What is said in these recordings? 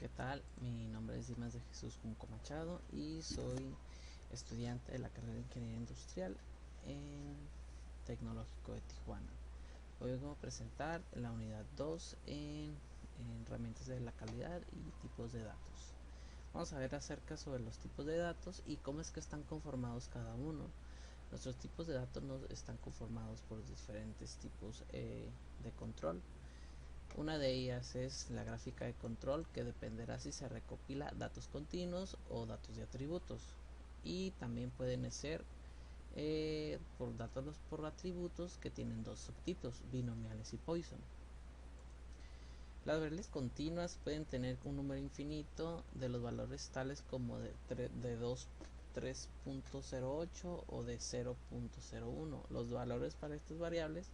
¿Qué tal? Mi nombre es Dimas de Jesús Junco Machado y soy estudiante de la carrera de Ingeniería Industrial en Tecnológico de Tijuana. Hoy vengo a presentar la unidad 2 en herramientas de la calidad y tipos de datos. Vamos a ver acerca sobre los tipos de datos y cómo es que están conformados cada uno. Nuestros tipos de datos están conformados por diferentes tipos de control. Una de ellas es la gráfica de control, que dependerá si se recopila datos continuos o datos de atributos, y también pueden ser por datos por atributos, que tienen dos subtipos, binomiales y Poisson. Las variables continuas pueden tener un número infinito de los valores tales como de 2, 3.08 o de 0.01. Los valores para estas variables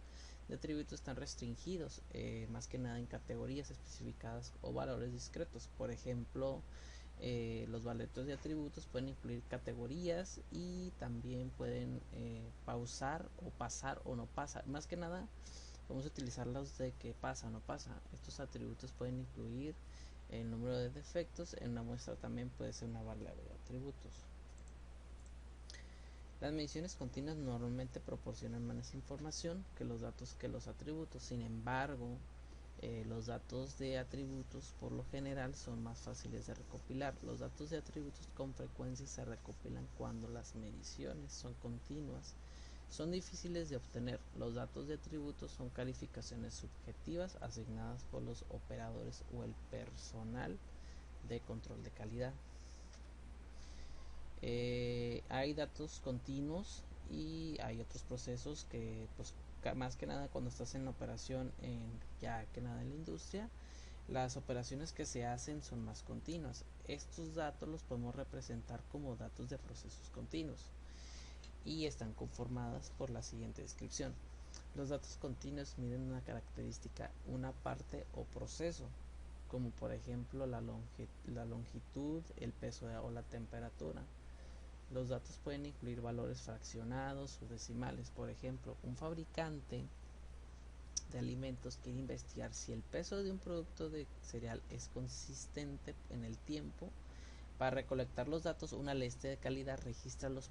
de atributos están restringidos, más que nada en categorías especificadas o valores discretos. Por ejemplo, los valores de atributos pueden incluir categorías y también pueden pausar o pasar o no pasar. Más que nada vamos a utilizarlos de que pasa o no pasa. Estos atributos pueden incluir el número de defectos. En una muestra también puede ser una variable de atributos. Las mediciones continuas normalmente proporcionan más información que los datos que los atributos. Sin embargo, los datos de atributos por lo general son más fáciles de recopilar. Los datos de atributos con frecuencia se recopilan cuando las mediciones son continuas. Son difíciles de obtener. Los datos de atributos son calificaciones subjetivas asignadas por los operadores o el personal de control de calidad. Hay datos continuos y hay otros procesos que, pues, más que nada cuando estás en la operación, ya que nada en la industria, las operaciones que se hacen son más continuas. Estos datos los podemos representar como datos de procesos continuos y están conformadas por la siguiente descripción. Los datos continuos miden una característica, una parte o proceso, como por ejemplo la longitud, el peso o la temperatura. Los datos pueden incluir valores fraccionados o decimales. Por ejemplo, un fabricante de alimentos quiere investigar si el peso de un producto de cereal es consistente en el tiempo. Para recolectar los datos, una lista de calidad registra los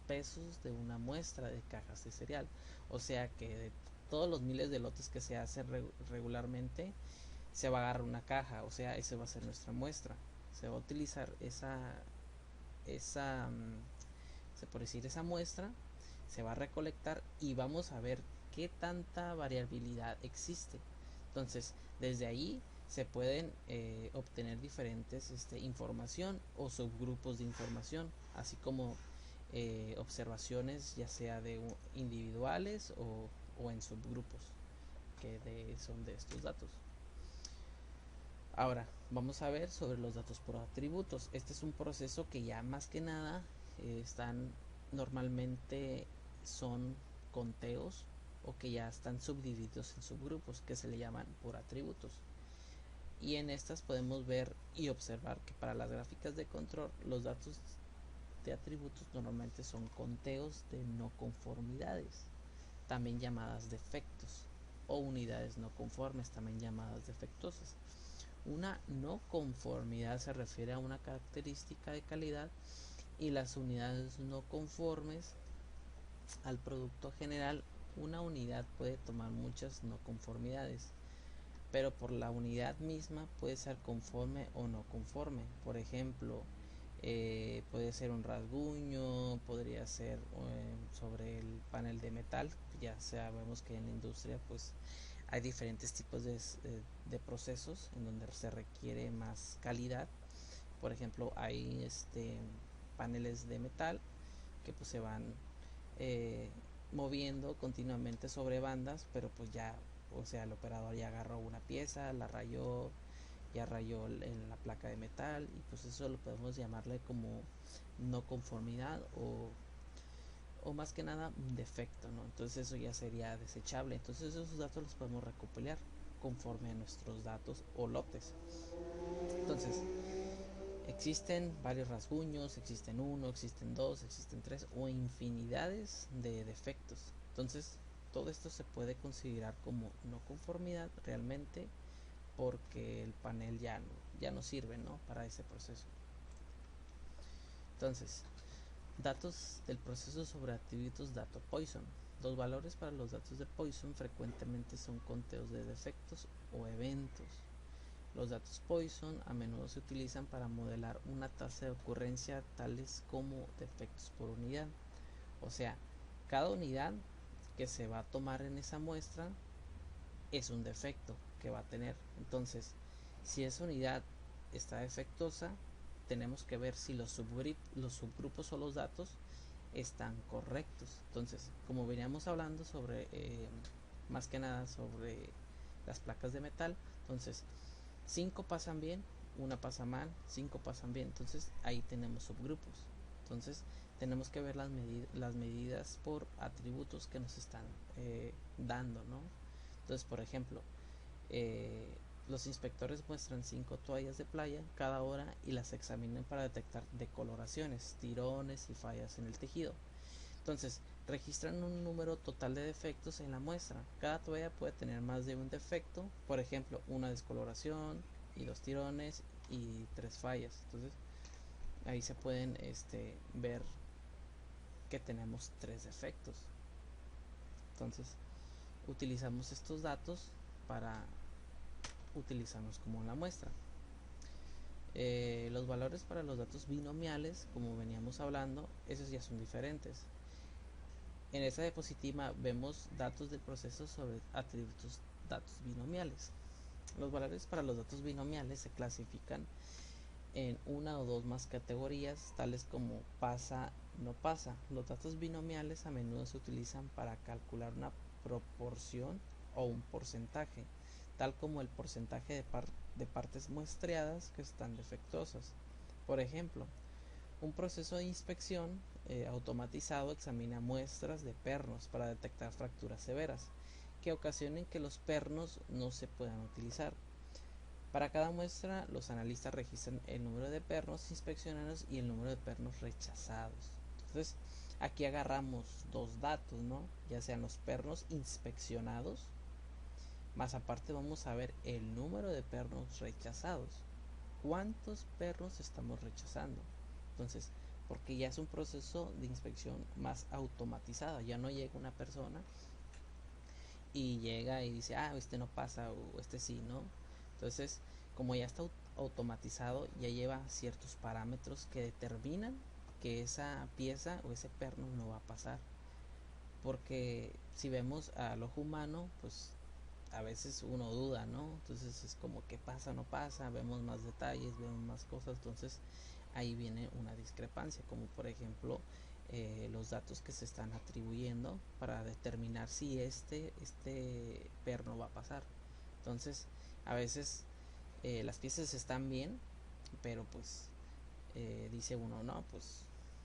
pesos de una muestra de cajas de cereal. O sea que de todos los miles de lotes que se hacen regularmente, se va a agarrar una caja. O sea, esa va a ser nuestra muestra. Se va a utilizar esa muestra, se va a recolectar y vamos a ver qué tanta variabilidad existe. Entonces, desde ahí se pueden obtener diferentes información o subgrupos de información, así como observaciones, ya sea de individuales o en subgrupos que son de estos datos. Ahora vamos a ver sobre los datos por atributos. Este es un proceso que ya más que nada normalmente son conteos, o que ya están subdivididos en subgrupos que se le llaman por atributos. Y en estas podemos ver y observar que para las gráficas de control, los datos de atributos normalmente son conteos de no conformidades, también llamadas defectos, o unidades no conformes, también llamadas defectuosas. Una no conformidad se refiere a una característica de calidad, y las unidades no conformes al producto general. Una unidad puede tomar muchas no conformidades, pero por la unidad misma puede ser conforme o no conforme. Por ejemplo, puede ser un rasguño, podría ser sobre el panel de metal. Ya sabemos que en la industria pues hay diferentes tipos de procesos en donde se requiere más calidad. Por ejemplo, hay paneles de metal que pues se van eh, moviendo continuamente sobre bandas, pero pues ya, o sea, el operador ya agarró una pieza, la rayó, ya rayó en la placa de metal, y pues eso lo podemos llamarle como no conformidad, o más que nada un defecto, ¿no? Entonces eso ya sería desechable. Entonces esos datos los podemos recopilar conforme a nuestros datos o lotes. Entonces existen varios rasguños, existen uno, existen dos, existen tres o infinidades de defectos. Entonces todo esto se puede considerar como no conformidad realmente, porque el panel ya no sirven, ¿no?, para ese proceso. Entonces, datos del proceso sobre atributos dato Poisson. Los valores para los datos de Poisson frecuentemente son conteos de defectos o eventos. Los datos Poisson a menudo se utilizan para modelar una tasa de ocurrencia tales como defectos por unidad. O sea, cada unidad que se va a tomar en esa muestra es un defecto que va a tener. Entonces, si esa unidad está defectuosa, tenemos que ver si los subgrupos o los datos están correctos. Entonces, como veníamos hablando sobre, más que nada sobre las placas de metal, entonces 5 pasan bien, una pasa mal, 5 pasan bien, entonces ahí tenemos subgrupos. Entonces tenemos que ver las medidas por atributos que nos están dando, ¿no? Entonces, por ejemplo, los inspectores muestran 5 toallas de playa cada hora y las examinan para detectar decoloraciones, tirones y fallas en el tejido. Entonces, registran un número total de defectos en la muestra. Cada toalla puede tener más de un defecto, por ejemplo, una descoloración y 2 tirones y 3 fallas. Entonces, ahí se pueden ver que tenemos 3 defectos. Entonces, utilizamos estos datos para utilizarlos como la muestra. Los valores para los datos binomiales, como veníamos hablando, esos ya son diferentes. En esta diapositiva vemos datos del proceso sobre atributos datos binomiales. Los valores para los datos binomiales se clasifican en una o dos más categorías, tales como pasa, no pasa. Los datos binomiales a menudo se utilizan para calcular una proporción o un porcentaje, tal como el porcentaje de partes muestreadas que están defectuosas. Por ejemplo, un proceso de inspección automatizado examina muestras de pernos para detectar fracturas severas que ocasionen que los pernos no se puedan utilizar. Para cada muestra, los analistas registran el número de pernos inspeccionados y el número de pernos rechazados. Entonces, aquí agarramos dos datos, ¿no? Ya sean los pernos inspeccionados, más aparte vamos a ver el número de pernos rechazados. ¿Cuántos pernos estamos rechazando? Entonces, porque ya es un proceso de inspección más automatizado, ya no llega una persona y llega y dice, este no pasa o este sí, ¿no? Entonces, como ya está automatizado, ya lleva ciertos parámetros que determinan que esa pieza o ese perno no va a pasar. Porque si vemos al ojo humano, pues a veces uno duda, ¿no? Entonces es como que pasa, no pasa, vemos más detalles, vemos más cosas, entonces ahí viene una discrepancia, como por ejemplo los datos que se están atribuyendo para determinar si este perno va a pasar. Entonces a veces las piezas están bien, pero pues dice uno, no, pues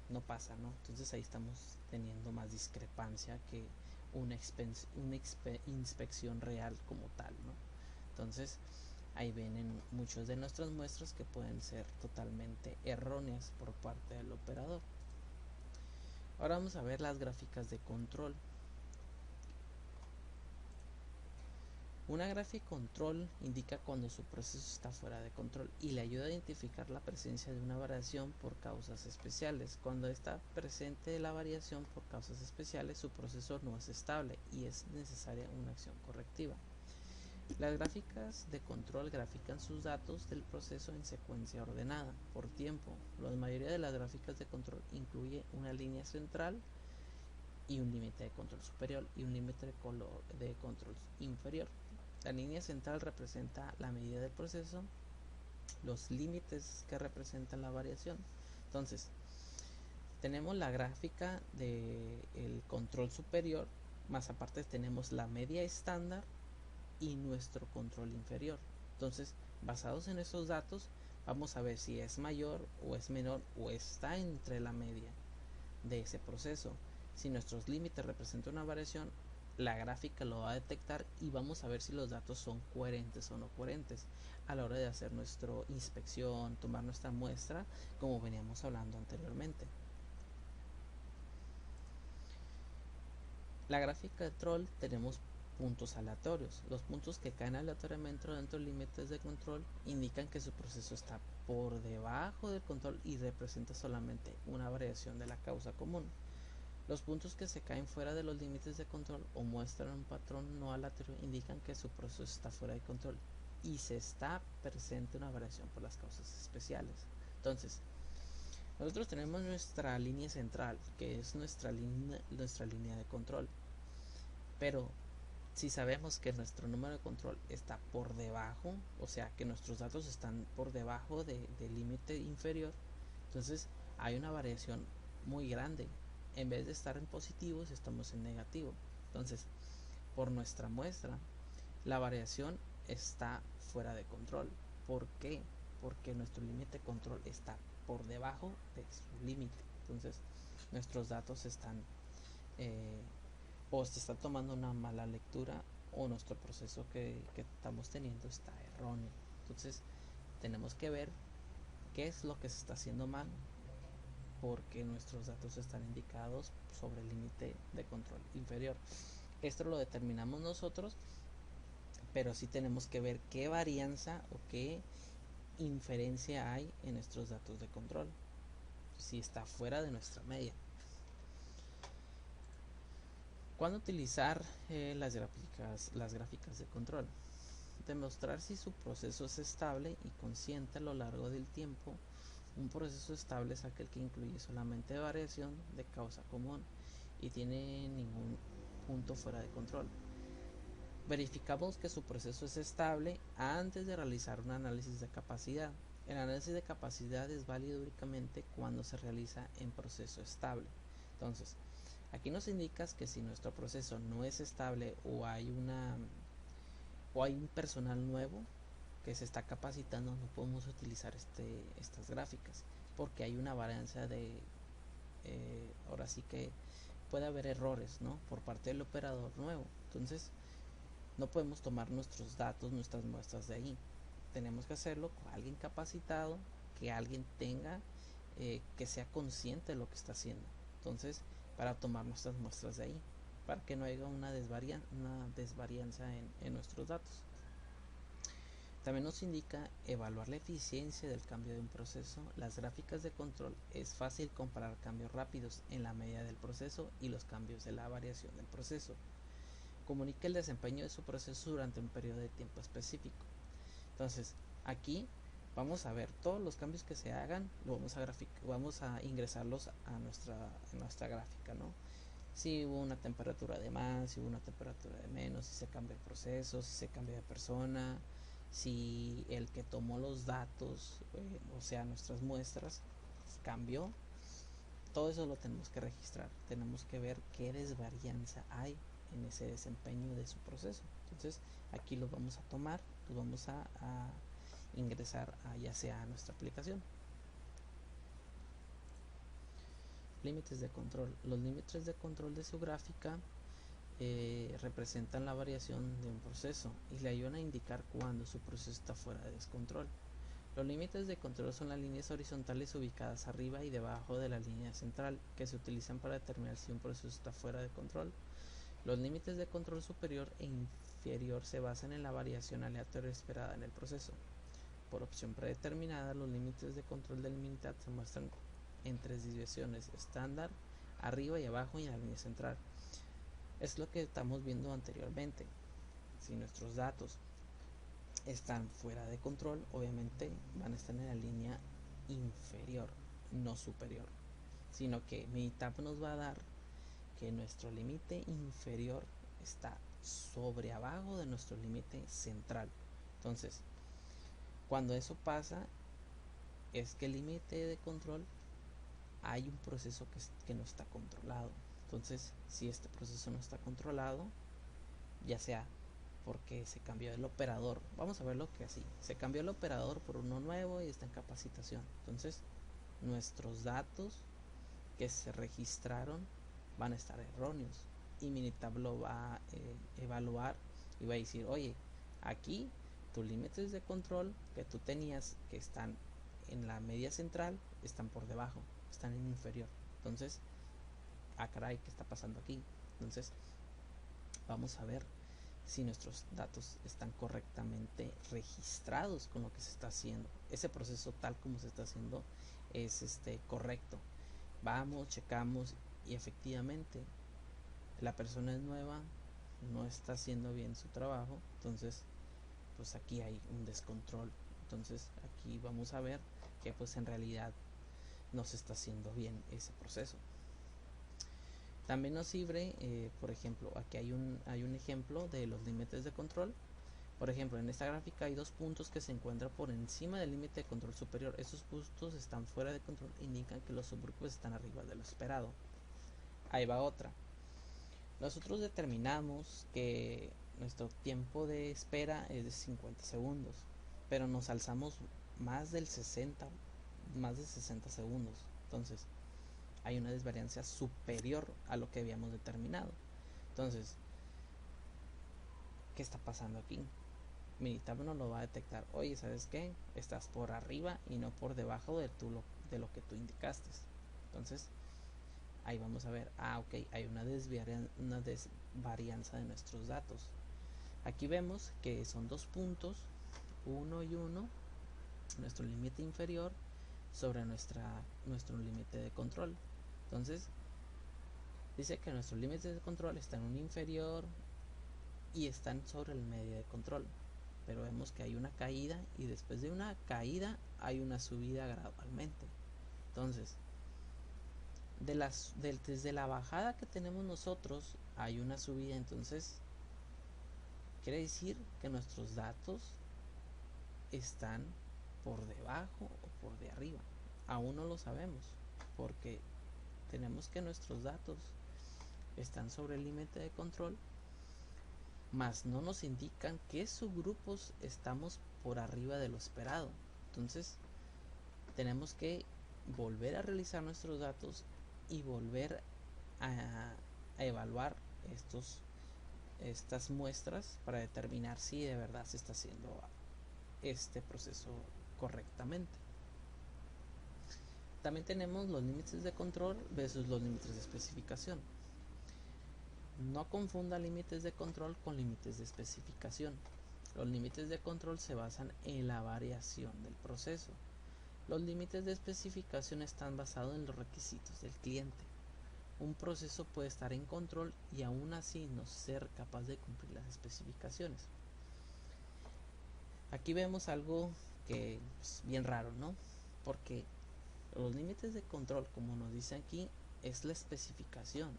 no pasa, ¿no? Entonces ahí estamos teniendo más discrepancia que una inspección real como tal, ¿no? Entonces ahí vienen muchos de nuestras muestras que pueden ser totalmente erróneas por parte del operador. Ahora vamos a ver las gráficas de control. Una gráfica de control indica cuando su proceso está fuera de control y le ayuda a identificar la presencia de una variación por causas especiales. Cuando está presente la variación por causas especiales, su proceso no es estable y es necesaria una acción correctiva. Las gráficas de control grafican sus datos del proceso en secuencia ordenada por tiempo. La mayoría de las gráficas de control incluye una línea central y un límite de control superior y un límite de control inferior. La línea central representa la medida del proceso, los límites que representan la variación. Entonces, tenemos la gráfica del control superior, más aparte tenemos la media estándar y nuestro control inferior. Entonces, basados en esos datos, vamos a ver si es mayor o es menor o está entre la media de ese proceso. Si nuestros límites representan una variación, la gráfica lo va a detectar y vamos a ver si los datos son coherentes o no coherentes a la hora de hacer nuestra inspección, tomar nuestra muestra, como veníamos hablando anteriormente. La gráfica de control tenemos puntos aleatorios. Los puntos que caen aleatoriamente dentro de límites de control indican que su proceso está por debajo del control y representa solamente una variación de la causa común. Los puntos que se caen fuera de los límites de control o muestran un patrón no aleatorio indican que su proceso está fuera de control y se está presente una variación por las causas especiales. Entonces, nosotros tenemos nuestra línea central, que es nuestra línea de control, pero si sabemos que nuestro número de control está por debajo, o sea que nuestros datos están por debajo del límite inferior, entonces hay una variación muy grande. En vez de estar en positivo, estamos en negativo. Entonces, por nuestra muestra, la variación está fuera de control. ¿Por qué? Porque nuestro límite de control está por debajo de su límite. Entonces, nuestros datos están o se está tomando una mala lectura o nuestro proceso que estamos teniendo está erróneo. Entonces, tenemos que ver qué es lo que se está haciendo mal, porque nuestros datos están indicados sobre el límite de control inferior. Esto lo determinamos nosotros, pero sí tenemos que ver qué varianza o qué inferencia hay en nuestros datos de control, si está fuera de nuestra media. ¿Cuándo utilizar las gráficas de control? Demostrar si su proceso es estable y consciente a lo largo del tiempo. Un proceso estable es aquel que incluye solamente variación de causa común y tiene ningún punto fuera de control. Verificamos que su proceso es estable antes de realizar un análisis de capacidad. El análisis de capacidad es válido únicamente cuando se realiza en proceso estable. Entonces, aquí nos indica que si nuestro proceso no es estable o hay un personal nuevo que se está capacitando, no podemos utilizar estas gráficas porque hay una varianza de ahora sí que puede haber errores, ¿no?, por parte del operador nuevo. Entonces no podemos tomar nuestros datos, nuestras muestras de ahí. Tenemos que hacerlo con alguien capacitado, que alguien tenga que sea consciente de lo que está haciendo. Entonces, para tomar nuestras muestras de ahí, para que no haya una desvarianza en nuestros datos. También nos indica evaluar la eficiencia del cambio de un proceso. Las gráficas de control es fácil comparar cambios rápidos en la medida del proceso y los cambios de la variación del proceso. Comunica el desempeño de su proceso durante un periodo de tiempo específico. Entonces, aquí vamos a ver todos los cambios que se hagan, vamos a ingresarlos a nuestra gráfica, ¿no? Si hubo una temperatura de más, si hubo una temperatura de menos, si se cambia el proceso, si se cambia de persona, si el que tomó los datos, o sea, nuestras muestras, cambió. Todo eso lo tenemos que registrar. Tenemos que ver qué desvarianza hay en ese desempeño de su proceso. Entonces, aquí lo vamos a tomar, lo vamos a ingresar ya sea a nuestra aplicación. Límites de control. Los límites de control de su gráfica representan la variación de un proceso y le ayudan a indicar cuando su proceso está fuera de descontrol. Los límites de control son las líneas horizontales ubicadas arriba y debajo de la línea central, que se utilizan para determinar si un proceso está fuera de control. Los límites de control superior e inferior se basan en la variación aleatoria esperada en el proceso. Por opción predeterminada, los límites de control del Minitab se muestran en tres desviaciones: estándar, arriba y abajo y en la línea central. Es lo que estamos viendo anteriormente. Si nuestros datos están fuera de control, obviamente van a estar en la línea inferior, no superior, sino que Minitab nos va a dar que nuestro límite inferior está sobre abajo de nuestro límite central. Entonces, cuando eso pasa, es que el límite de control hay un proceso que no está controlado. Entonces, si este proceso no está controlado, ya sea porque se cambió el operador, vamos a verlo que así, se cambió el operador por uno nuevo y está en capacitación. Entonces, nuestros datos que se registraron van a estar erróneos y Minitab lo va a evaluar y va a decir: oye, aquí tus límites de control que tú tenías, que están en la media central, están por debajo, están en inferior. Entonces, caray, ¿qué está pasando aquí? Entonces, vamos a ver si nuestros datos están correctamente registrados con lo que se está haciendo. Ese proceso tal como se está haciendo es correcto. Vamos, checamos y efectivamente la persona es nueva, no está haciendo bien su trabajo, entonces pues aquí hay un descontrol. Entonces aquí vamos a ver que pues en realidad no se está haciendo bien ese proceso. También nos sirve, por ejemplo, aquí hay un ejemplo de los límites de control. Por ejemplo, en esta gráfica hay 2 puntos que se encuentran por encima del límite de control superior. Esos puntos están fuera de control e indican que los subgrupos están arriba de lo esperado. Ahí va otra. Nosotros determinamos que nuestro tiempo de espera es de 50 segundos, pero nos alzamos más de 60 segundos. Entonces, hay una desvariancia superior a lo que habíamos determinado. Entonces, ¿qué está pasando aquí? Minitab no lo va a detectar. Oye, ¿sabes qué? Estás por arriba y no por debajo de lo que tú indicaste. Entonces, ahí vamos a ver, ok, hay una desvarianza de nuestros datos. Aquí vemos que son 2 puntos, 1 y 1, nuestro límite inferior sobre nuestro límite de control. Entonces, dice que nuestros límites de control están en un inferior y están sobre el medio de control. Pero vemos que hay una caída y después de una caída hay una subida gradualmente. Entonces, desde la bajada que tenemos nosotros hay una subida. Entonces, quiere decir que nuestros datos están por debajo o por de arriba. Aún no lo sabemos porque tenemos que nuestros datos están sobre el límite de control, mas no nos indican qué subgrupos estamos por arriba de lo esperado. Entonces tenemos que volver a realizar nuestros datos y volver a evaluar estas muestras para determinar si de verdad se está haciendo este proceso correctamente. También tenemos los límites de control versus los límites de especificación. No confunda límites de control con límites de especificación. Los límites de control se basan en la variación del proceso. Los límites de especificación están basados en los requisitos del cliente. Un proceso puede estar en control y aún así no ser capaz de cumplir las especificaciones. Aquí vemos algo que es bien raro, ¿no? Porque los límites de control, como nos dice aquí, es la especificación.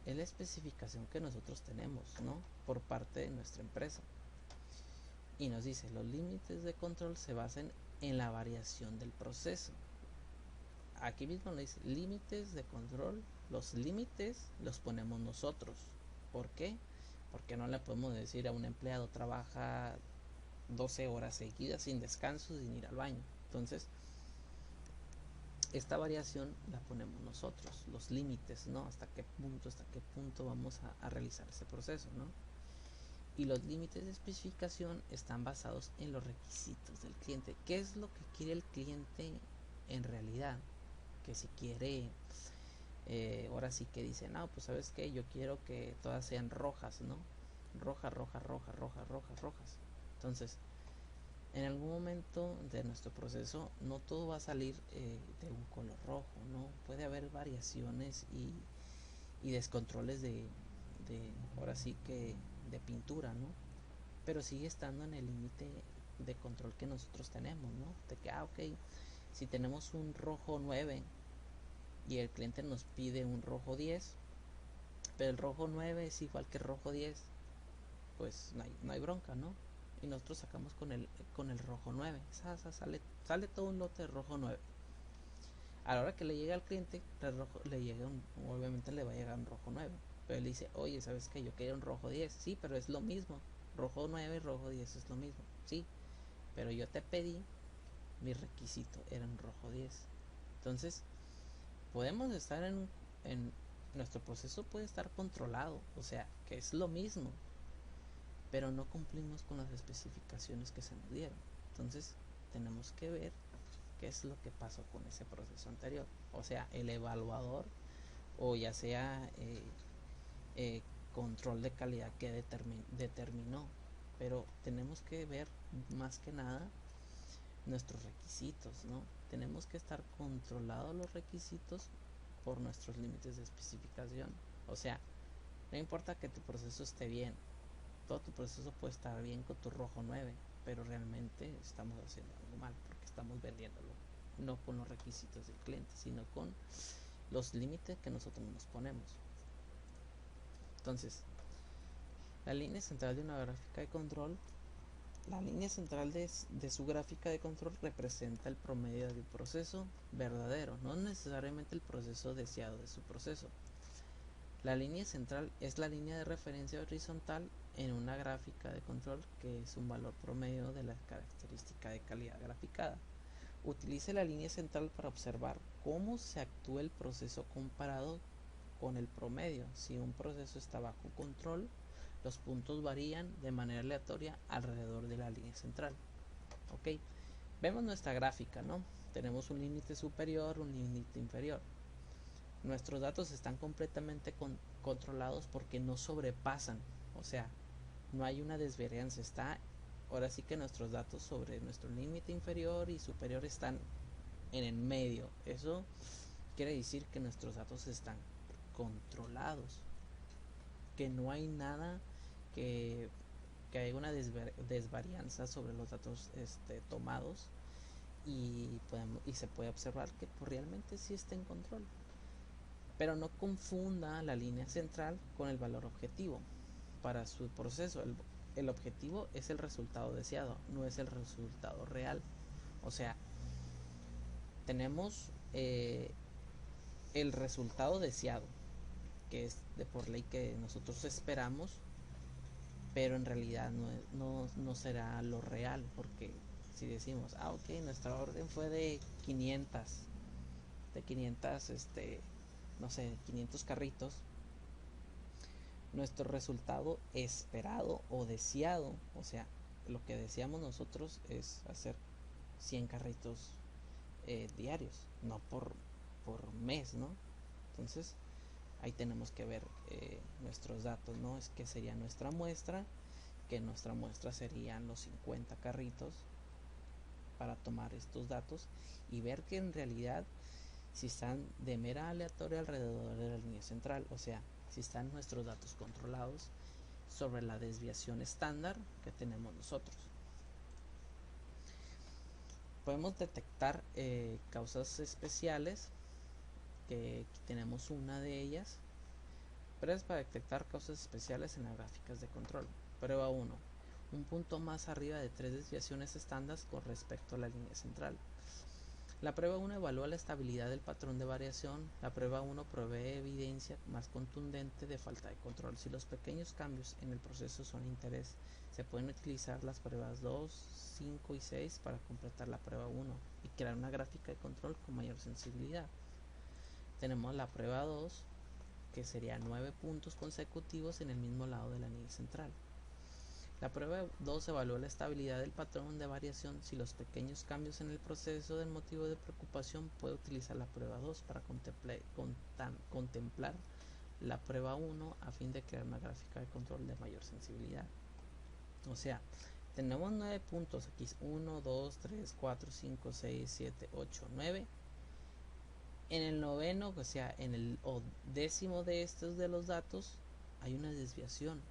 Es la especificación que nosotros tenemos, ¿no? Por parte de nuestra empresa. Y nos dice, los límites de control se basan en la variación del proceso. Aquí mismo nos dice, límites de control. Los límites los ponemos nosotros. ¿Por qué? Porque no le podemos decir a un empleado, trabaja 12 horas seguidas sin descanso, sin ir al baño. Entonces, esta variación la ponemos nosotros, los límites, ¿no? Hasta qué punto vamos a realizar ese proceso, ¿no? Y los límites de especificación están basados en los requisitos del cliente. ¿Qué es lo que quiere el cliente en realidad? Que si quiere, ahora sí que dice, no, pues sabes qué, yo quiero que todas sean rojas, ¿no? Rojas. Entonces, en algún momento de nuestro proceso no todo va a salir de un color rojo, ¿no? Puede haber variaciones y descontroles de ahora sí que de pintura, ¿no? Pero sigue estando en el límite de control que nosotros tenemos, ¿no? De que, ok, si tenemos un rojo 9 y el cliente nos pide un rojo 10, pero el rojo 9 es igual que el rojo 10, pues no hay bronca, ¿no? Y nosotros sacamos con el rojo 9. Sale todo un lote de rojo 9. A la hora que le llega al cliente, obviamente le va a llegar un rojo 9. Pero él dice, oye, ¿sabes qué? Yo quería un rojo 10. Sí, pero es lo mismo. Rojo 9 y rojo 10 es lo mismo. Sí, pero yo te pedí, mi requisito era un rojo 10. Entonces, podemos estar en nuestro proceso puede estar controlado. O sea, que es lo mismo, pero no cumplimos con las especificaciones que se nos dieron. Entonces tenemos que ver qué es lo que pasó con ese proceso anterior. O sea, el evaluador o ya sea control de calidad que determinó. Pero tenemos que ver más que nada nuestros requisitos, ¿no? Tenemos que estar controlados los requisitos por nuestros límites de especificación. O sea, no importa que tu proceso esté bien, todo tu proceso puede estar bien con tu rojo 9, pero realmente estamos haciendo algo mal porque estamos vendiéndolo no con los requisitos del cliente, sino con los límites que nosotros nos ponemos. Entonces, la línea central de una gráfica de control, la línea central de su gráfica de control representa el promedio de un proceso verdadero, no necesariamente el proceso deseado de su proceso. La línea central es la línea de referencia horizontal en una gráfica de control, que es un valor promedio de la característica de calidad graficada. Utilice la línea central para observar cómo se actúa el proceso comparado con el promedio. Si un proceso está bajo control, los puntos varían de manera aleatoria alrededor de la línea central. Ok, vemos nuestra gráfica, ¿no? Tenemos un límite superior, un límite inferior. Nuestros datos están completamente controlados porque no sobrepasan, o sea, no hay una desvarianza. Ahora sí que nuestros datos sobre nuestro límite inferior y superior están en el medio. Eso quiere decir que nuestros datos están controlados, que no hay nada que haya una desvarianza sobre los datos tomados, y se puede observar que pues, realmente sí está en control. Pero no confunda la línea central con el valor objetivo para su proceso. El objetivo es el resultado deseado, no es el resultado real. O sea, tenemos el resultado deseado, que es de por ley que nosotros esperamos, pero en realidad no será lo real, porque si decimos, ok, nuestra orden fue de 500, no sé, 500 carritos, nuestro resultado esperado o deseado, o sea, lo que deseamos nosotros es hacer 100 carritos diarios, no por mes, ¿no? Entonces, ahí tenemos que ver nuestros datos, ¿no? Es que sería nuestra muestra, que nuestra muestra serían los 50 carritos, para tomar estos datos y ver que en realidad si están de manera aleatoria alrededor de la línea central, o sea, si están nuestros datos controlados sobre la desviación estándar que tenemos nosotros. Podemos detectar causas especiales, que aquí tenemos una de ellas. Pruebas para detectar causas especiales en las gráficas de control. Prueba 1. Un punto más arriba de 3 desviaciones estándar con respecto a la línea central. La prueba 1 evalúa la estabilidad del patrón de variación. La prueba 1 provee evidencia más contundente de falta de control. Si los pequeños cambios en el proceso son de interés, se pueden utilizar las pruebas 2, 5 y 6 para completar la prueba 1 y crear una gráfica de control con mayor sensibilidad. Tenemos la prueba 2, que sería 9 puntos consecutivos en el mismo lado de la línea central. La prueba 2 evalúa la estabilidad del patrón de variación. Si los pequeños cambios en el proceso del motivo de preocupación, puede utilizar la prueba 2 para contemplar la prueba 1 a fin de crear una gráfica de control de mayor sensibilidad. O sea, tenemos 9 puntos aquí, 1, 2, 3, 4, 5, 6, 7, 8, 9. En el noveno, o sea, en el décimo de estos de los datos, hay una desviación,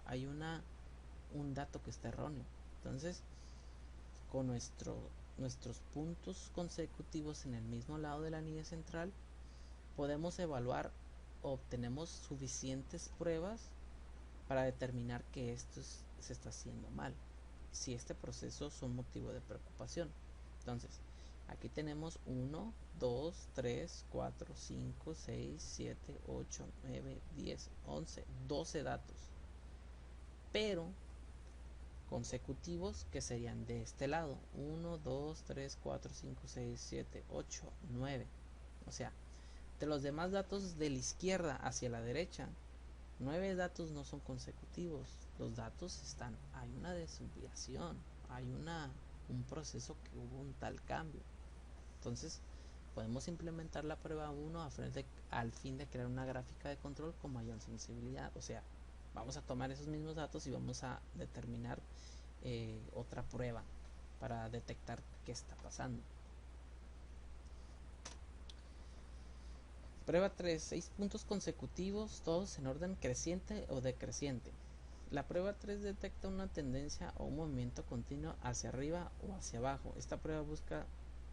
hay un dato que está erróneo. Entonces, con nuestros puntos consecutivos en el mismo lado de la línea central, podemos evaluar o obtenemos suficientes pruebas para determinar que esto se está haciendo mal, si este proceso es un motivo de preocupación. Entonces, aquí tenemos 1, 2, 3, 4, 5, 6, 7, 8, 9, 10, 11, 12 datos, pero consecutivos que serían de este lado: 1, 2, 3, 4, 5, 6, 7, 8, 9. O sea, de los demás datos de la izquierda hacia la derecha, 9 datos no son consecutivos. Los datos hay una desviación, hay un proceso que hubo un tal cambio. Entonces, podemos implementar la prueba 1 al fin de crear una gráfica de control con mayor sensibilidad. O sea, vamos a tomar esos mismos datos y vamos a determinar otra prueba para detectar qué está pasando. Prueba 3. 6 puntos consecutivos, todos en orden creciente o decreciente. La prueba 3 detecta una tendencia o un movimiento continuo hacia arriba o hacia abajo. Esta prueba busca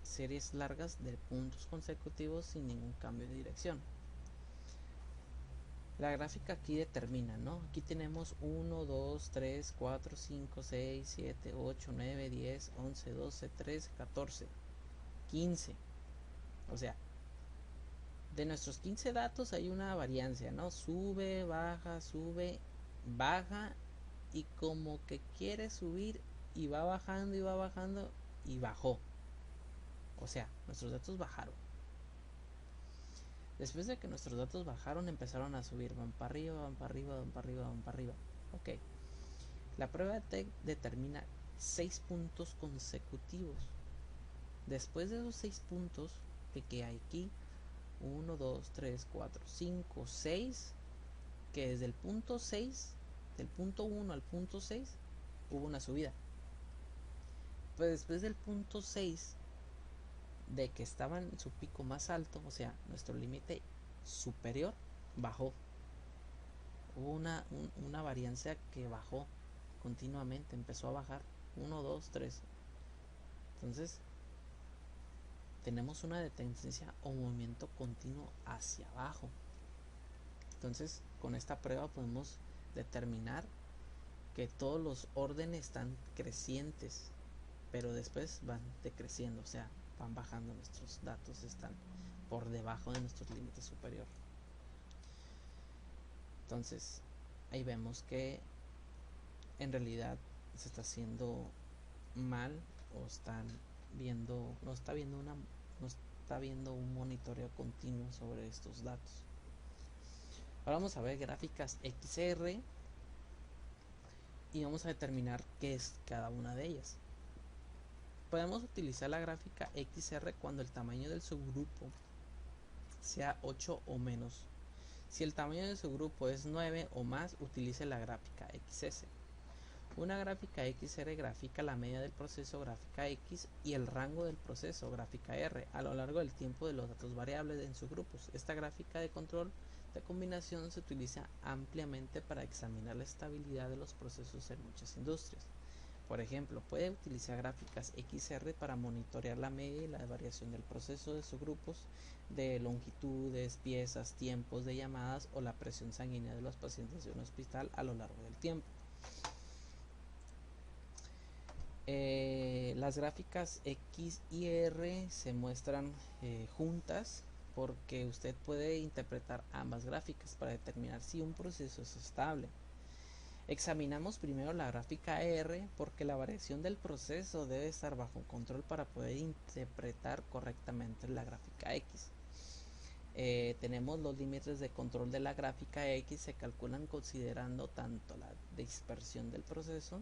series largas de puntos consecutivos sin ningún cambio de dirección. La gráfica aquí determina, ¿no? Aquí tenemos 1, 2, 3, 4, 5, 6, 7, 8, 9, 10, 11, 12, 13, 14, 15. O sea, de nuestros 15 datos hay una variancia, ¿no? Sube, baja y como que quiere subir y va bajando y va bajando y bajó. O sea, nuestros datos bajaron. Después de que nuestros datos bajaron, empezaron a subir, van para arriba, van para arriba, van para arriba, van para arriba. Ok. La prueba de TEC determina 6 puntos consecutivos. Después de esos 6 puntos que hay aquí, 1, 2, 3, 4, 5, 6, que desde el punto 6, del punto 1 al punto 6, hubo una subida. Pues después del punto 6, de que estaba en su pico más alto, o sea, nuestro límite superior, bajó. Hubo una variancia que bajó continuamente, empezó a bajar. 1, 2, 3. Entonces, tenemos una tendencia o movimiento continuo hacia abajo. Entonces, con esta prueba podemos determinar que todos los órdenes están crecientes, pero después van decreciendo, o sea, van bajando, nuestros datos están por debajo de nuestros límites superior. Entonces, ahí vemos que en realidad se está haciendo mal o están viendo, no está viendo un monitoreo continuo sobre estos datos. Ahora vamos a ver gráficas XR y vamos a determinar qué es cada una de ellas. Podemos utilizar la gráfica XR cuando el tamaño del subgrupo sea 8 o menos. Si el tamaño del subgrupo es 9 o más, utilice la gráfica XS. Una gráfica XR grafica la media del proceso gráfica X y el rango del proceso gráfica R a lo largo del tiempo de los datos variables en subgrupos. Esta gráfica de control de combinación se utiliza ampliamente para examinar la estabilidad de los procesos en muchas industrias. Por ejemplo, puede utilizar gráficas XR para monitorear la media y la variación del proceso de subgrupos de longitudes, piezas, tiempos de llamadas o la presión sanguínea de los pacientes de un hospital a lo largo del tiempo. Las gráficas X y R se muestran juntas porque usted puede interpretar ambas gráficas para determinar si un proceso es estable. Examinamos primero la gráfica R porque la variación del proceso debe estar bajo control para poder interpretar correctamente la gráfica X. Tenemos los límites de control de la gráfica X, se calculan considerando tanto la dispersión del proceso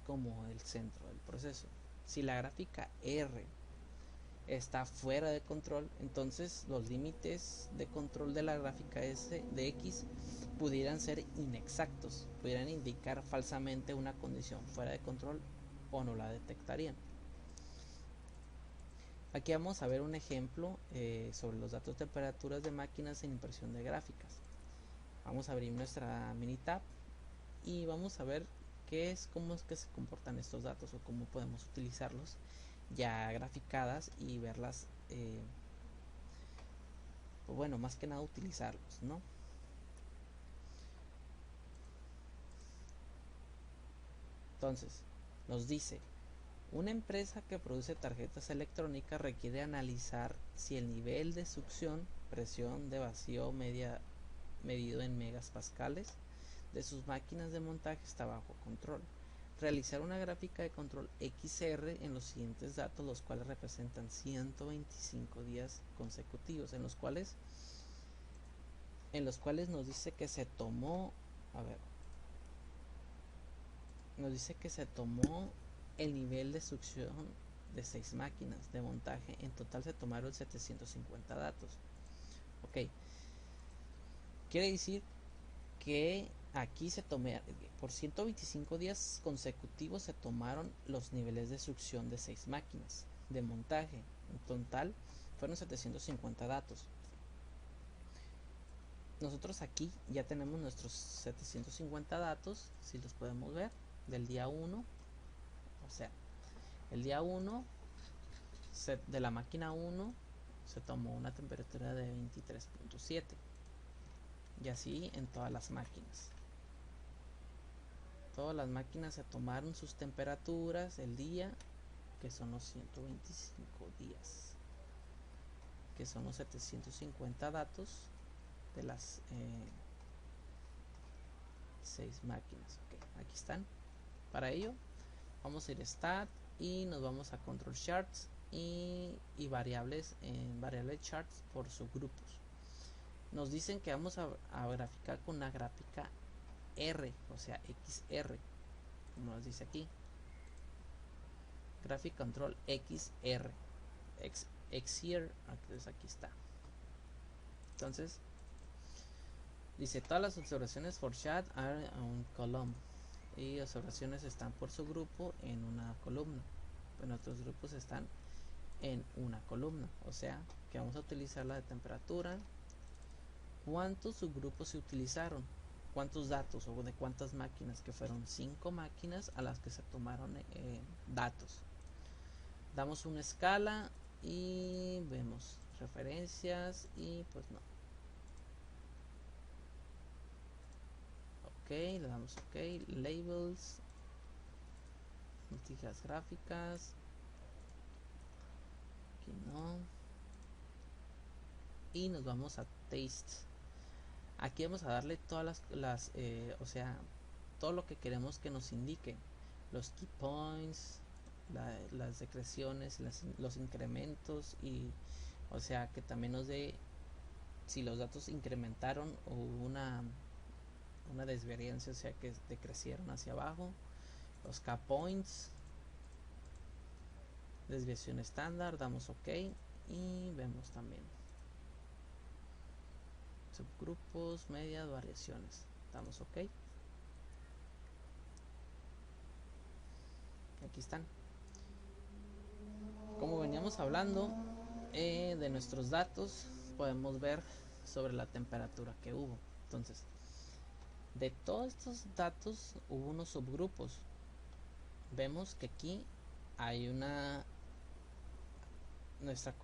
como el centro del proceso. Si la gráfica R está fuera de control, entonces los límites de control de la gráfica S de X pudieran ser inexactos, pudieran indicar falsamente una condición fuera de control o no la detectarían. Aquí vamos a ver un ejemplo sobre los datos de temperaturas de máquinas en impresión de gráficas. Vamos a abrir nuestra mini tab y vamos a ver cómo es que se comportan estos datos o cómo podemos utilizarlos ya graficadas y verlas, pues bueno, más que nada utilizarlos, ¿no? Entonces, nos dice, una empresa que produce tarjetas electrónicas requiere analizar si el nivel de succión, presión de vacío medido en megapascales de sus máquinas de montaje está bajo control. Realizar una gráfica de control XR en los siguientes datos, los cuales representan 125 días consecutivos, en los cuales nos dice que se tomó, nos dice que se tomó el nivel de succión de 6 máquinas de montaje. En total se tomaron 750 datos. Ok, quiere decir que aquí por 125 días consecutivos se tomaron los niveles de succión de 6 máquinas de montaje. En total fueron 750 datos. Nosotros aquí ya tenemos nuestros 750 datos, si los podemos ver, del día 1. O sea, el día 1 de la máquina 1 se tomó una temperatura de 23.7 y así en todas las máquinas. Todas las máquinas se tomaron sus temperaturas el día, que son los 125 días, que son los 750 datos de las 6 máquinas. Okay, aquí están. Para ello vamos a ir a stat y nos vamos a control charts y variables en variable charts por subgrupos. Nos dicen que vamos a graficar con una gráfica R, o sea XR, como nos dice aquí, graphic control XR, XR, entonces aquí está. Entonces dice todas las observaciones for chat are on column y observaciones están por su grupo en una columna, pero otros grupos están en una columna, o sea que vamos a utilizar la de temperatura, cuántos subgrupos se utilizaron, cuántos datos o de cuántas máquinas, que fueron 5 máquinas a las que se tomaron datos. Damos una escala y vemos referencias y pues no. Ok, le damos ok, labels, noticias gráficas, aquí no, y nos vamos a taste. Aquí vamos a darle todas las o sea, todo lo que queremos que nos indique, los key points, las decreciones, los incrementos, y o sea que también nos dé si los datos incrementaron o hubo una desvariancia, o sea que decrecieron hacia abajo, los K points, desviación estándar, damos ok y vemos también subgrupos, medias, variaciones, damos ok. Aquí están. Como veníamos hablando de nuestros datos, podemos ver sobre la temperatura que hubo. Entonces, de todos estos datos hubo unos subgrupos. Vemos que aquí hay nuestra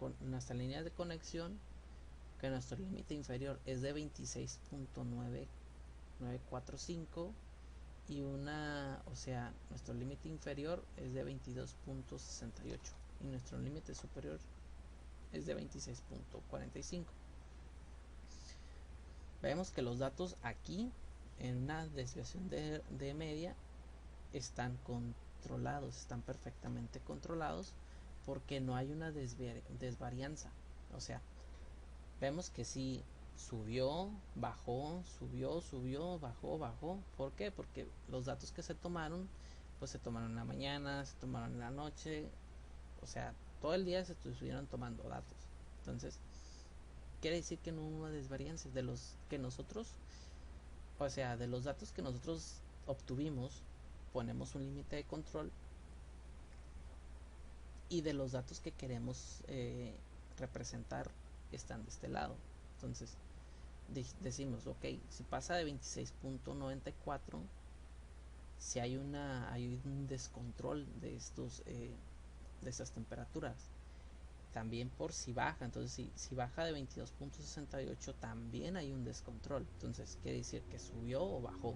línea de conexión, que nuestro límite inferior es de 26.945 y o sea, nuestro límite inferior es de 22.68 y nuestro límite superior es de 26.45. Vemos que los datos aquí en una desviación de media están controlados, están perfectamente controlados, porque no hay una desvarianza. O sea, vemos que si subió, bajó, subió, bajó. ¿Por qué? Porque los datos que se tomaron, pues se tomaron en la mañana, se tomaron en la noche, o sea, todo el día se estuvieron tomando datos. Entonces, quiere decir que no hubo una desvariancia de los que nosotros, o sea, de los datos que nosotros obtuvimos, ponemos un límite de control, y de los datos que queremos representar están de este lado. Entonces decimos, ok, si pasa de 26.94, si hay un descontrol de estas temperaturas. También por si baja, entonces si baja de 22.68 también hay un descontrol. Entonces quiere decir que subió o bajó.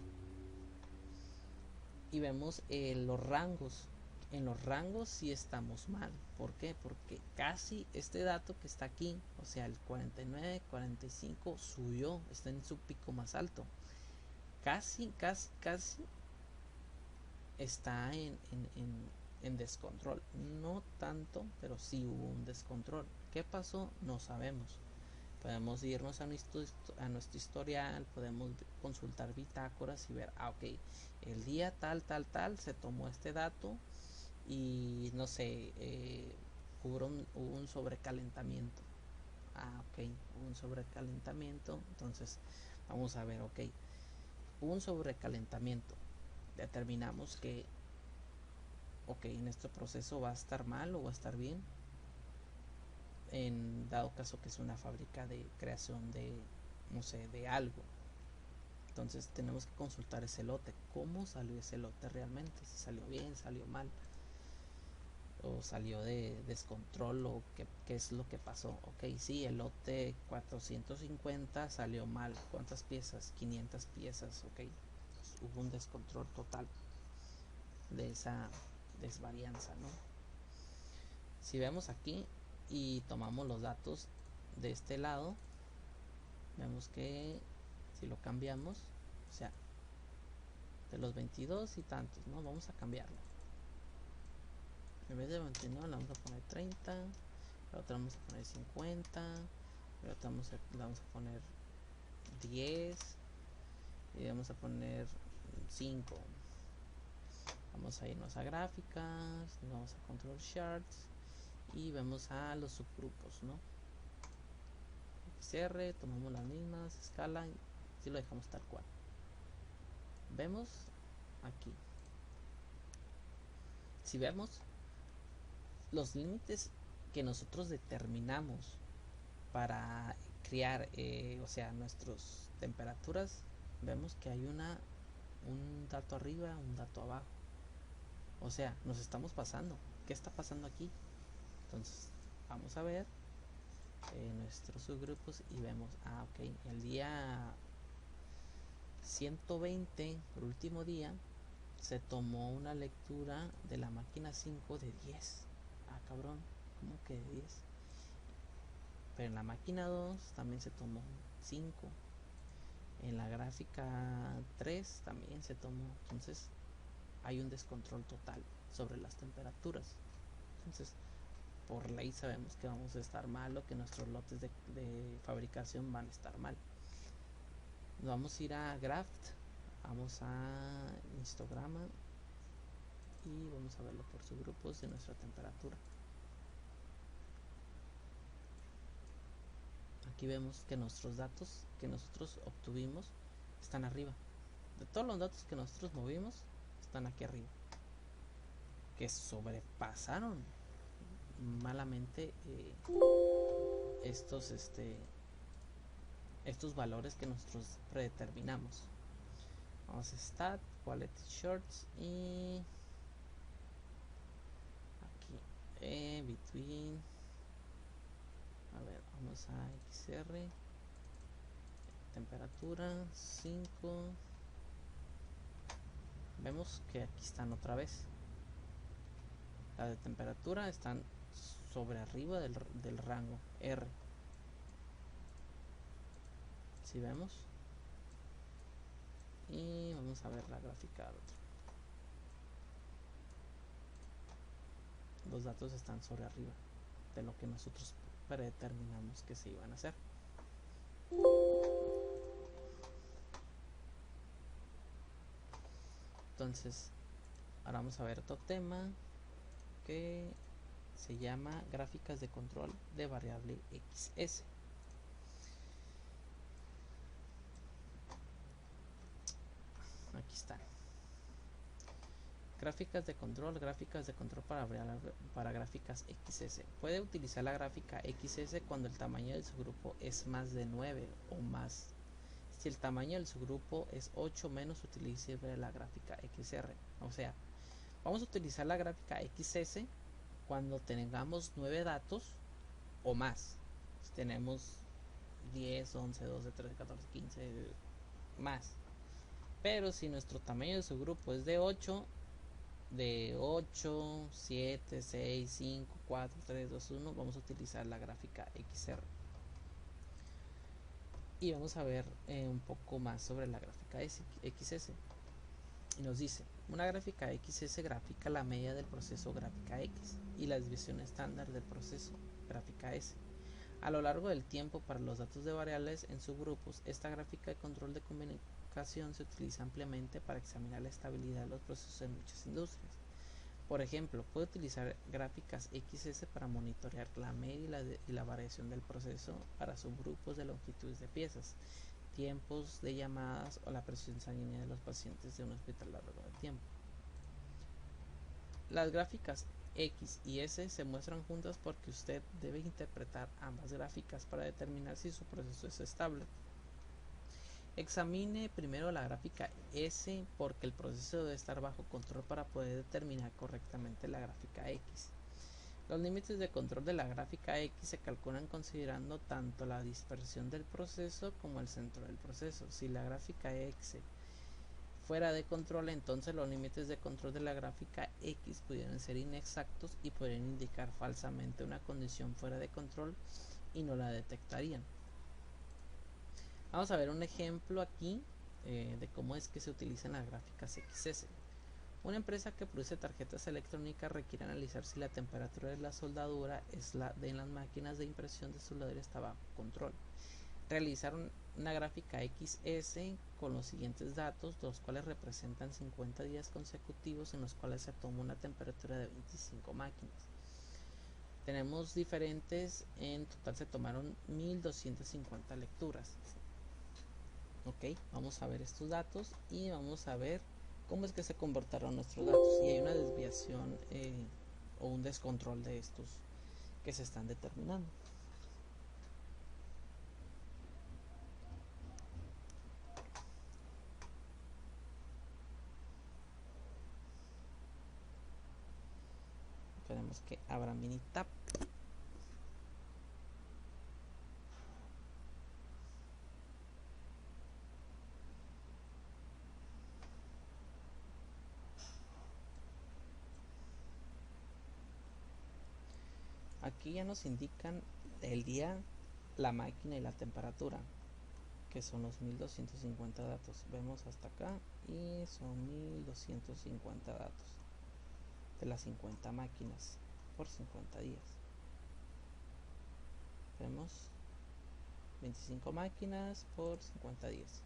Y vemos los rangos. En los rangos sí estamos mal. ¿Por qué? Porque casi este dato que está aquí, o sea el 49, 45 subió, está en su pico más alto. Casi está en descontrol. No tanto, pero sí hubo un descontrol. ¿Qué pasó? No sabemos. Podemos irnos a nuestro historial, podemos consultar bitácoras y ver, ok, el día tal se tomó este dato y no sé, hubo un sobrecalentamiento. Ok, hubo un sobrecalentamiento, entonces vamos a ver, ok, un sobrecalentamiento. Determinamos que, ok, nuestro proceso va a estar mal o va a estar bien, en dado caso que es una fábrica de creación de, no sé, de algo. Entonces tenemos que consultar ese lote, cómo salió ese lote realmente, si salió bien, salió mal, o salió de descontrol, o qué es lo que pasó. Ok, sí, el lote 450 salió mal. ¿Cuántas piezas? 500 piezas. Ok, pues hubo un descontrol total de esa desvarianza, ¿no? Si vemos aquí y tomamos los datos de este lado, vemos que si lo cambiamos, o sea, de los 22 y tantos, ¿no? Vamos a cambiarlo. En vez de 29 le vamos a poner 30, la otra vamos a poner 50, la otra le vamos a poner 10 y vamos a poner 5. Vamos a irnos a gráficas, nos vamos a control charts y vemos a los subgrupos, ¿no? XR, tomamos las mismas, escala y si lo dejamos tal cual. Vemos aquí. Si vemos los límites que nosotros determinamos para crear, o sea, nuestras temperaturas, vemos que hay un dato arriba, un dato abajo. O sea, nos estamos pasando. ¿Qué está pasando aquí? Entonces, vamos a ver nuestros subgrupos y vemos, ok, el día 120, el último día, se tomó una lectura de la máquina 5 de 10. Ah, cabrón, ¿cómo que de 10? Pero en la máquina 2 también se tomó 5. En la gráfica 3 también se tomó. Entonces hay un descontrol total sobre las temperaturas. Entonces, por ley sabemos que vamos a estar mal o que nuestros lotes de fabricación van a estar mal. Nos vamos a ir a Graft, vamos a histograma y vamos a verlo por subgrupos de nuestra temperatura. Aquí vemos que nuestros datos que nosotros obtuvimos están arriba. De todos los datos que nosotros movimos, están aquí arriba. Que sobrepasaron malamente estos valores que nosotros predeterminamos. Vamos a stat, quality shorts y aquí between, a ver, vamos a XR, temperatura 5. Vemos que aquí están otra vez. Las de temperatura están sobre arriba del rango R. Si vemos, y vamos a ver la gráfica del otro. Los datos están sobre arriba de lo que nosotros predeterminamos que se iban a hacer. Entonces, ahora vamos a ver otro tema que se llama gráficas de control de variable XS. Aquí están. Gráficas de control para gráficas XS. Puede utilizar la gráfica XS cuando el tamaño del subgrupo es más de 9 o más. Si el tamaño del subgrupo es 8 menos, utilice la gráfica XR. O sea, vamos a utilizar la gráfica XS cuando tengamos 9 datos o más. Si tenemos 10, 11, 12, 13, 14, 15 más. Pero si nuestro tamaño de subgrupo es de 8, 7, 6, 5, 4, 3, 2, 1, vamos a utilizar la gráfica XR. Y vamos a ver un poco más sobre la gráfica XS. Y nos dice, una gráfica XS grafica la media del proceso gráfica X y la desviación estándar del proceso gráfica S. A lo largo del tiempo, para los datos de variables en subgrupos, esta gráfica de control de comunicación se utiliza ampliamente para examinar la estabilidad de los procesos en muchas industrias. Por ejemplo, puede utilizar gráficas XS para monitorear la media y la variación del proceso para subgrupos de longitudes de piezas, tiempos de llamadas o la presión sanguínea de los pacientes de un hospital a lo largo del tiempo. Las gráficas X y S se muestran juntas porque usted debe interpretar ambas gráficas para determinar si su proceso es estable. Examine primero la gráfica S porque el proceso debe estar bajo control para poder determinar correctamente la gráfica X. Los límites de control de la gráfica X se calculan considerando tanto la dispersión del proceso como el centro del proceso. Si la gráfica X fuera de control, entonces los límites de control de la gráfica X pudieran ser inexactos y podrían indicar falsamente una condición fuera de control y no la detectarían. Vamos a ver un ejemplo aquí de cómo es que se utilizan las gráficas XS. Una empresa que produce tarjetas electrónicas requiere analizar si la temperatura de la soldadura de las máquinas de impresión de soldadura está bajo control. Realizaron una gráfica XS con los siguientes datos, los cuales representan 50 días consecutivos en los cuales se toma una temperatura de 25 máquinas. Tenemos diferentes, en total se tomaron 1250 lecturas. Ok, vamos a ver estos datos y vamos a ver cómo es que se comportaron nuestros datos. Y hay una desviación o un descontrol de estos que se están determinando. Esperemos que abra Minitab. Aquí ya nos indican el día, la máquina y la temperatura, que son los 1250 datos. Vemos hasta acá y son 1250 datos de las 50 máquinas por 50 días. Vemos 25 máquinas por 50 días.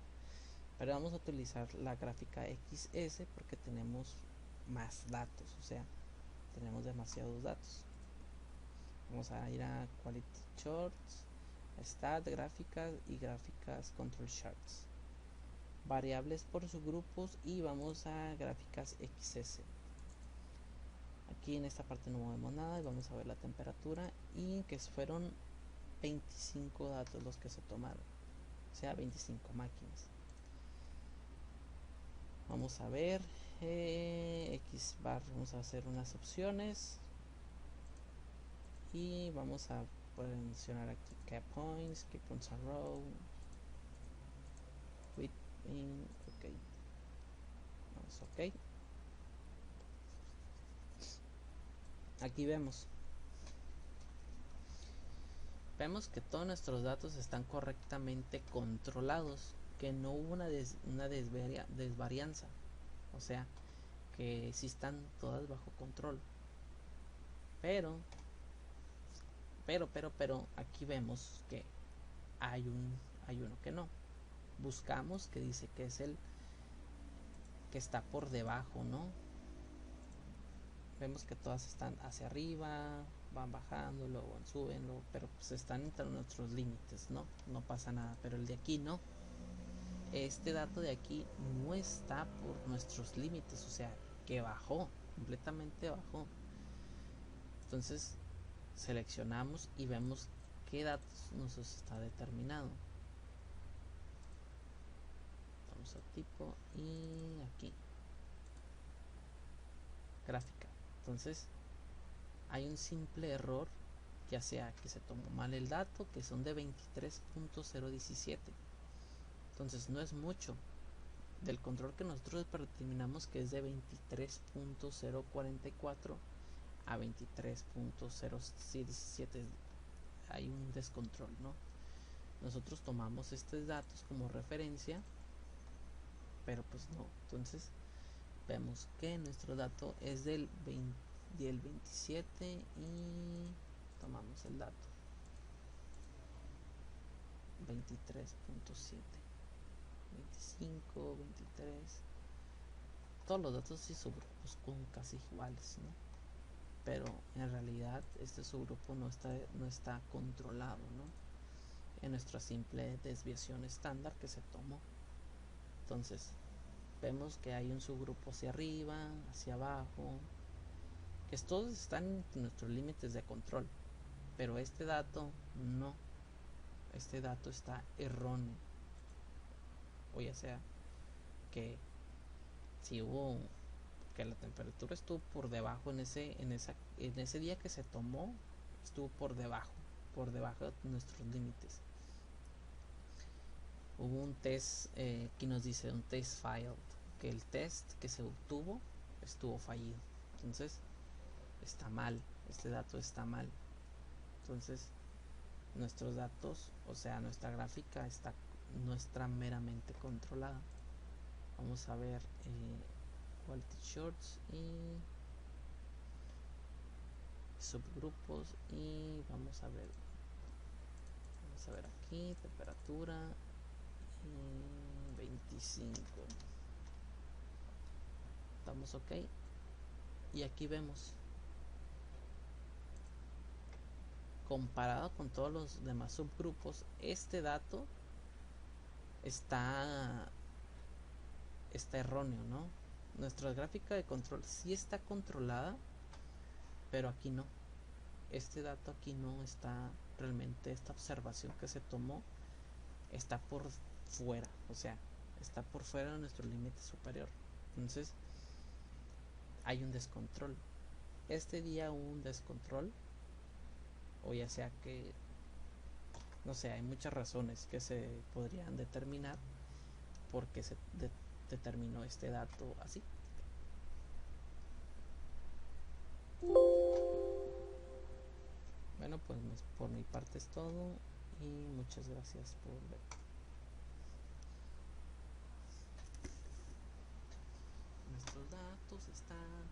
Pero vamos a utilizar la gráfica XS porque tenemos más datos, o sea, tenemos demasiados datos. Vamos a ir a Quality Charts, Stat, gráficas y gráficas Control Charts. Variables por subgrupos y vamos a gráficas XS. Aquí en esta parte no movemos nada y vamos a ver la temperatura y que fueron 25 datos los que se tomaron, o sea 25 máquinas. Vamos a ver X bar, vamos a hacer unas opciones y vamos a poder mencionar aquí key points a row with in, ok, vamos ok. Aquí vemos que todos nuestros datos están correctamente controlados, que no hubo una desvarianza, o sea que sí están todas bajo control. Pero aquí vemos que hay uno que no. Buscamos que dice que es el que está por debajo, ¿no? Vemos que todas están hacia arriba, van bajando, luego suben, pero pues están entre nuestros límites, ¿no? No pasa nada, pero el de aquí no. Este dato de aquí no está por nuestros límites, o sea, que bajó, completamente bajó. Entonces seleccionamos y vemos qué datos nos está determinado. Vamos a tipo y aquí gráfica. Entonces hay un simple error, ya sea que se tomó mal el dato, que son de 23.017. Entonces no es mucho del control que nosotros determinamos, que es de 23.044 a 23.017. Hay un descontrol, ¿no? Nosotros tomamos estos datos como referencia, pero pues no. Entonces vemos que nuestro dato es del 27 y tomamos el dato 23.7, 25, 23. Todos los datos y subgrupos son casi iguales, ¿no? Pero en realidad este subgrupo no está controlado, ¿no? en nuestra simple desviación estándar que se tomó. Entonces vemos que hay un subgrupo hacia arriba, hacia abajo, que todos están en nuestros límites de control, pero este dato no, este dato está erróneo, o ya sea que si hubo que la temperatura estuvo por debajo en ese día que se tomó, estuvo por debajo de nuestros límites. Hubo un test, aquí nos dice un test failed, que el test que se obtuvo estuvo fallido. Entonces está mal, este dato está mal. Entonces nuestros datos, o sea, nuestra gráfica no está meramente controlada. Vamos a ver quality shorts y subgrupos, y vamos a ver aquí temperatura 25. Estamos ok, y aquí vemos, comparado con todos los demás subgrupos, este dato está erróneo, ¿no? Nuestra gráfica de control sí está controlada, pero aquí no. Este dato aquí no está realmente, esta observación que se tomó está por fuera, o sea, está por fuera de nuestro límite superior. Entonces hay un descontrol. Este día hubo un descontrol, o ya sea que, no sé, hay muchas razones que se podrían determinar porque se determinó este dato así. Bueno, pues por mi parte es todo y muchas gracias por ver. Nuestros datos están